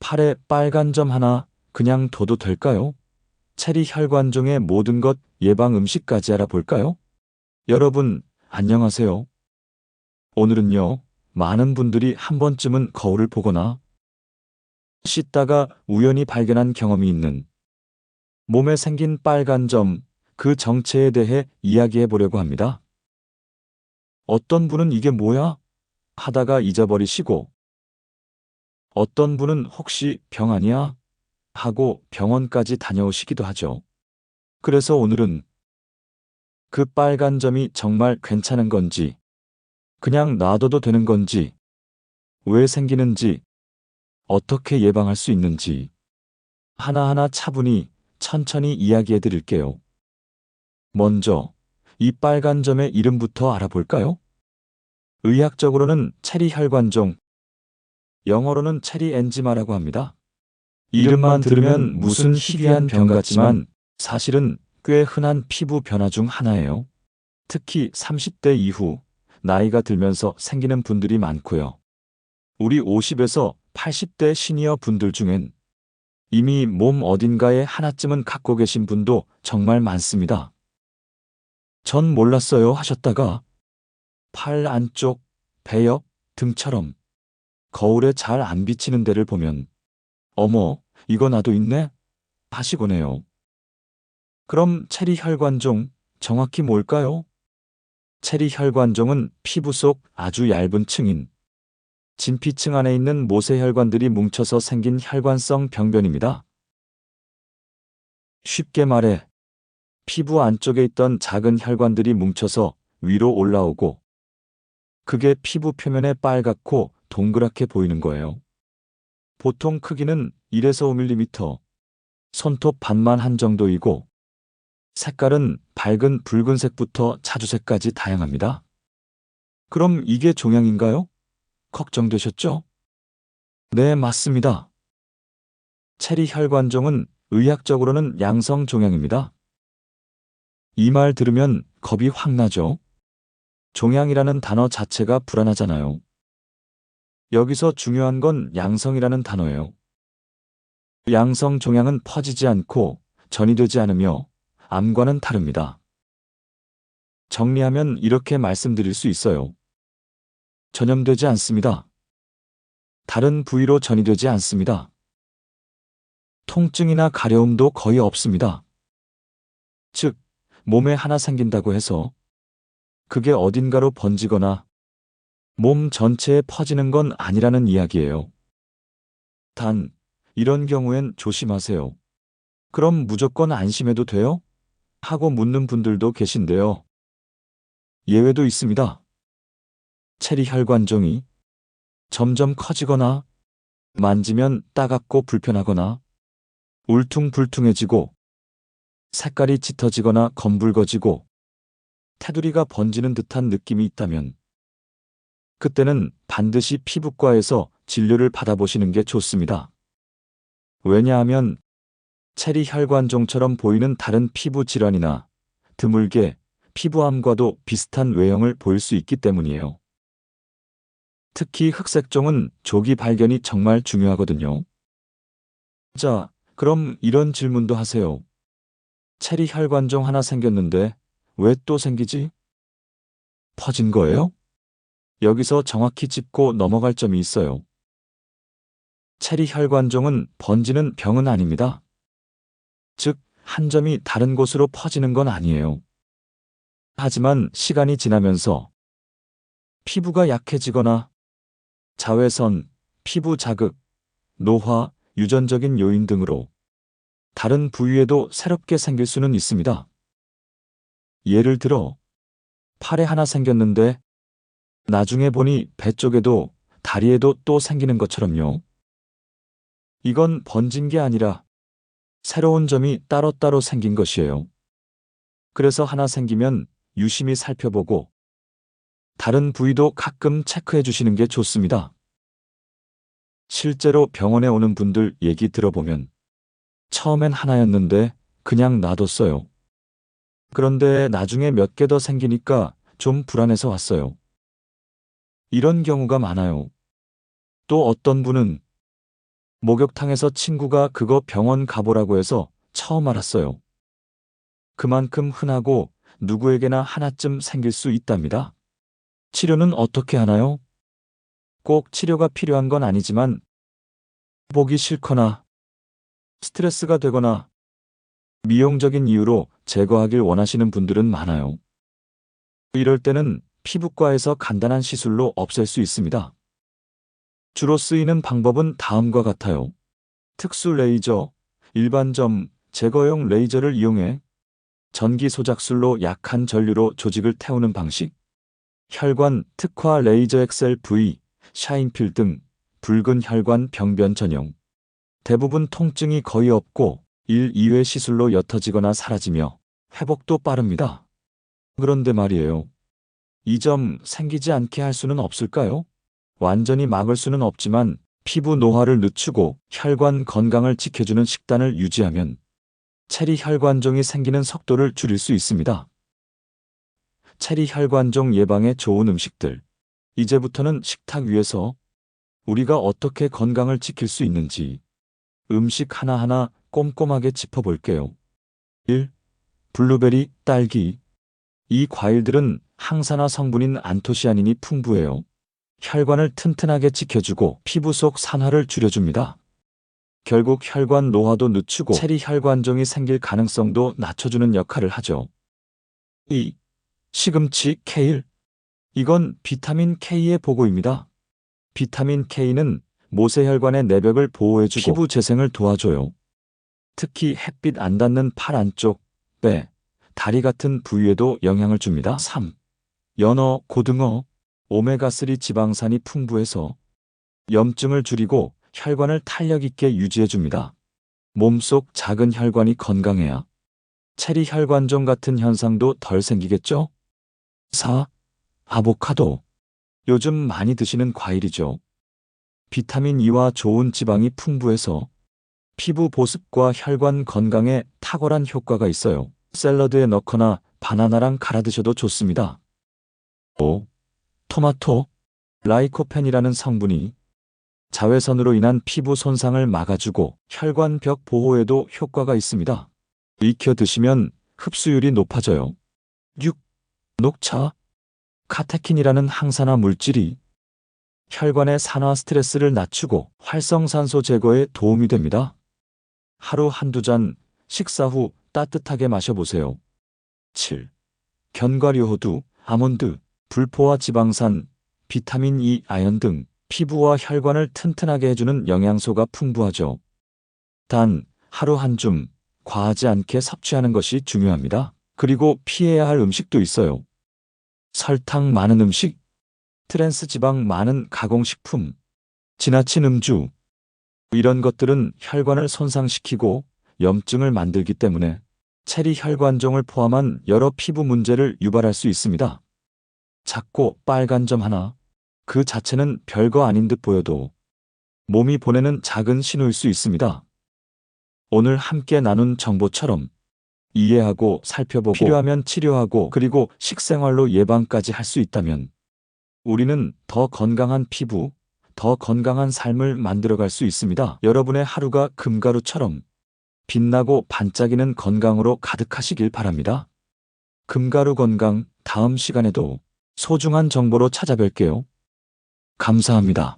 팔에 빨간 점 하나 그냥 둬도 될까요? 체리 혈관종의 모든 것 예방 음식까지 알아볼까요? 여러분, 안녕하세요. 오늘은요, 많은 분들이 한 번쯤은 거울을 보거나 씻다가 우연히 발견한 경험이 있는 몸에 생긴 빨간 점, 그 정체에 대해 이야기해 보려고 합니다. 어떤 분은 이게 뭐야? 하다가 잊어버리시고, 어떤 분은 혹시 병 아니야? 하고 병원까지 다녀오시기도 하죠. 그래서 오늘은 그 빨간 점이 정말 괜찮은 건지, 그냥 놔둬도 되는 건지, 왜 생기는지, 어떻게 예방할 수 있는지, 하나하나 차분히 천천히 이야기해 드릴게요. 먼저, 이 빨간 점의 이름부터 알아볼까요? 의학적으로는 체리 혈관종, 영어로는 체리 엔지마라고 합니다. 이름만 들으면 무슨 희귀한 병 같지만 사실은 꽤 흔한 피부 변화 중 하나예요. 특히 30대 이후 나이가 들면서 생기는 분들이 많고요. 우리 50에서 80대 시니어 분들 중엔 이미 몸 어딘가에 하나쯤은 갖고 계신 분도 정말 많습니다. 전 몰랐어요 하셨다가 팔 안쪽, 배 옆, 등처럼 거울에 잘 안 비치는 데를 보면 어머, 이거 나도 있네? 하시곤 해요. 그럼 체리 혈관종, 정확히 뭘까요? 체리 혈관종은 피부 속 아주 얇은 층인 진피층 안에 있는 모세혈관들이 뭉쳐서 생긴 혈관성 병변입니다. 쉽게 말해 피부 안쪽에 있던 작은 혈관들이 뭉쳐서 위로 올라오고 그게 피부 표면에 빨갛고 동그랗게 보이는 거예요. 보통 크기는 1에서 5mm, 손톱 반만 한 정도이고 색깔은 밝은 붉은색부터 자주색까지 다양합니다. 그럼 이게 종양인가요? 걱정되셨죠? 네, 맞습니다. 체리 혈관종은 의학적으로는 양성 종양입니다. 이 말 들으면 겁이 확 나죠? 종양이라는 단어 자체가 불안하잖아요. 여기서 중요한 건 양성이라는 단어예요. 양성 종양은 퍼지지 않고 전이되지 않으며 암과는 다릅니다. 정리하면 이렇게 말씀드릴 수 있어요. 전염되지 않습니다. 다른 부위로 전이되지 않습니다. 통증이나 가려움도 거의 없습니다. 즉, 몸에 하나 생긴다고 해서 그게 어딘가로 번지거나 몸 전체에 퍼지는 건 아니라는 이야기예요. 단, 이런 경우엔 조심하세요. 그럼 무조건 안심해도 돼요? 하고 묻는 분들도 계신데요. 예외도 있습니다. 체리 혈관종이 점점 커지거나 만지면 따갑고 불편하거나 울퉁불퉁해지고 색깔이 짙어지거나 검붉어지고 테두리가 번지는 듯한 느낌이 있다면 그때는 반드시 피부과에서 진료를 받아보시는 게 좋습니다. 왜냐하면 체리 혈관종처럼 보이는 다른 피부 질환이나 드물게 피부암과도 비슷한 외형을 보일 수 있기 때문이에요. 특히 흑색종은 조기 발견이 정말 중요하거든요. 자, 그럼 이런 질문도 하세요. 체리 혈관종 하나 생겼는데 왜 또 생기지? 퍼진 거예요? 여기서 정확히 짚고 넘어갈 점이 있어요. 체리 혈관종은 번지는 병은 아닙니다. 즉, 한 점이 다른 곳으로 퍼지는 건 아니에요. 하지만 시간이 지나면서 피부가 약해지거나 자외선, 피부 자극, 노화, 유전적인 요인 등으로 다른 부위에도 새롭게 생길 수는 있습니다. 예를 들어, 팔에 하나 생겼는데 나중에 보니 배 쪽에도 다리에도 또 생기는 것처럼요. 이건 번진 게 아니라 새로운 점이 따로따로 생긴 것이에요. 그래서 하나 생기면 유심히 살펴보고 다른 부위도 가끔 체크해 주시는 게 좋습니다. 실제로 병원에 오는 분들 얘기 들어보면 처음엔 하나였는데 그냥 놔뒀어요. 그런데 나중에 몇 개 더 생기니까 좀 불안해서 왔어요. 이런 경우가 많아요. 또 어떤 분은 목욕탕에서 친구가 그거 병원 가보라고 해서 처음 알았어요. 그만큼 흔하고 누구에게나 하나쯤 생길 수 있답니다. 치료는 어떻게 하나요? 꼭 치료가 필요한 건 아니지만 보기 싫거나 스트레스가 되거나 미용적인 이유로 제거하길 원하시는 분들은 많아요. 이럴 때는 피부과에서 간단한 시술로 없앨 수 있습니다. 주로 쓰이는 방법은 다음과 같아요. 특수 레이저, 일반점, 제거용 레이저를 이용해 전기 소작술로 약한 전류로 조직을 태우는 방식, 혈관 특화 레이저 XLV, 샤인필 등 붉은 혈관 병변 전용. 대부분 통증이 거의 없고 1, 2회 시술로 옅어지거나 사라지며 회복도 빠릅니다. 그런데 말이에요. 이 점 생기지 않게 할 수는 없을까요? 완전히 막을 수는 없지만 피부 노화를 늦추고 혈관 건강을 지켜주는 식단을 유지하면 체리 혈관종이 생기는 속도를 줄일 수 있습니다. 체리 혈관종 예방에 좋은 음식들. 이제부터는 식탁 위에서 우리가 어떻게 건강을 지킬 수 있는지 음식 하나하나 꼼꼼하게 짚어볼게요. 1. 블루베리, 딸기. 이 과일들은 항산화 성분인 안토시아닌이 풍부해요. 혈관을 튼튼하게 지켜주고 피부 속 산화를 줄여줍니다. 결국 혈관 노화도 늦추고 체리 혈관종이 생길 가능성도 낮춰주는 역할을 하죠. 2. 시금치, 케일. 이건 비타민 K의 보고입니다. 비타민 K는 모세혈관의 내벽을 보호해주고 피부 재생을 도와줘요. 특히 햇빛 안 닿는 팔 안쪽, 배, 다리 같은 부위에도 영향을 줍니다. 3. 연어, 고등어. 오메가3 지방산이 풍부해서 염증을 줄이고 혈관을 탄력 있게 유지해줍니다. 몸속 작은 혈관이 건강해야 체리 혈관종 같은 현상도 덜 생기겠죠? 4. 아보카도. 요즘 많이 드시는 과일이죠. 비타민 E와 좋은 지방이 풍부해서 피부 보습과 혈관 건강에 탁월한 효과가 있어요. 샐러드에 넣거나 바나나랑 갈아 드셔도 좋습니다. 5. 토마토. 라이코펜이라는 성분이 자외선으로 인한 피부 손상을 막아주고 혈관벽 보호에도 효과가 있습니다. 익혀 드시면 흡수율이 높아져요. 6. 녹차. 카테킨이라는 항산화 물질이 혈관의 산화 스트레스를 낮추고 활성산소 제거에 도움이 됩니다. 하루 한두 잔 식사 후 따뜻하게 마셔보세요. 7. 견과류 호두, 아몬드, 불포화 지방산, 비타민 E, 아연 등 피부와 혈관을 튼튼하게 해주는 영양소가 풍부하죠. 단, 하루 한 줌, 과하지 않게 섭취하는 것이 중요합니다. 그리고 피해야 할 음식도 있어요. 설탕 많은 음식, 트랜스 지방 많은 가공식품, 지나친 음주. 이런 것들은 혈관을 손상시키고 염증을 만들기 때문에 체리 혈관종을 포함한 여러 피부 문제를 유발할 수 있습니다. 작고 빨간 점 하나, 그 자체는 별거 아닌 듯 보여도 몸이 보내는 작은 신호일 수 있습니다. 오늘 함께 나눈 정보처럼 이해하고 살펴보고 필요하면 치료하고 그리고 식생활로 예방까지 할 수 있다면 우리는 더 건강한 피부, 더 건강한 삶을 만들어갈 수 있습니다. 여러분의 하루가 금가루처럼 빛나고 반짝이는 건강으로 가득하시길 바랍니다. 금가루 건강, 다음 시간에도 소중한 정보로 찾아뵐게요. 감사합니다.